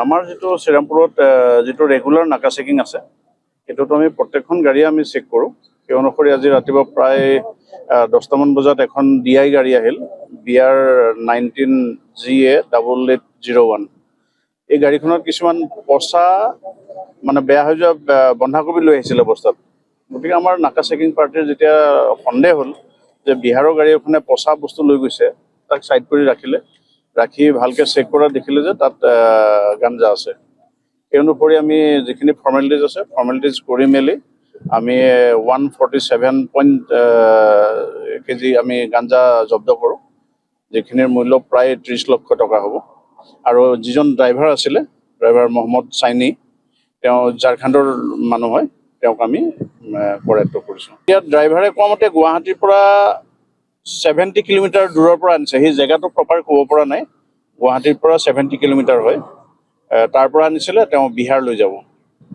আমাৰ যিটো শ্ৰীৰামপুৰত যিটো ৰেগুলাৰ নাকা চেকিং আছে সেইটোতো আমি প্ৰত্যেকখন গাড়ী আমি চেক কৰোঁ। সেই অনুসৰি আজি ৰাতিপুৱা প্ৰায় 10টামান বজাত এখন DI গাড়ী আহিল, BR19GA8801। এই গাড়ীখনত কিছুমান পচা মানে বেয়া হৈ যোৱা বন্ধাকবি লৈ আহিছিলে বস্তাত। গতিকে আমাৰ নাকা চেকিং পাৰ্টিৰ যেতিয়া সন্দেহ হ'ল যে বিহাৰৰ গাড়ী এখনে পচা বস্তু লৈ গৈছে, তাক চাইড কৰি ৰাখি ভালকৈ চেক কৰা দেখিলে যে তাত গাঞ্জা আছে। সেই অনুসৰি আমি যিখিনি ফৰ্মেলিটিজ আছে ফৰ্মেলিটিজ কৰি মেলি আমি 147 কেজি আমি গাঞ্জা জব্দ কৰোঁ, যিখিনিৰ মূল্য প্ৰায় 30 লক্ষ টকা হ'ব। আৰু যিজন ড্ৰাইভাৰ আছিলে, ড্ৰাইভাৰ মহম্মদ চাইনি, তেওঁ ঝাৰখণ্ডৰ মানুহ হয়, তেওঁক আমি কৰায়ত্ব কৰিছোঁ। এতিয়া ড্ৰাইভাৰে কোৱা মতে গুৱাহাটীৰ পৰা 70 কিলোমিটাৰ দূৰৰ পৰা আনিছে। সেই জেগাটো প্ৰপাৰ ক'ব পৰা নাই, গুৱাহাটীৰ পৰা 70 কিলোমিটাৰ হয়, তাৰ পৰা আনিছিলে, তেওঁ বিহাৰ লৈ যাব।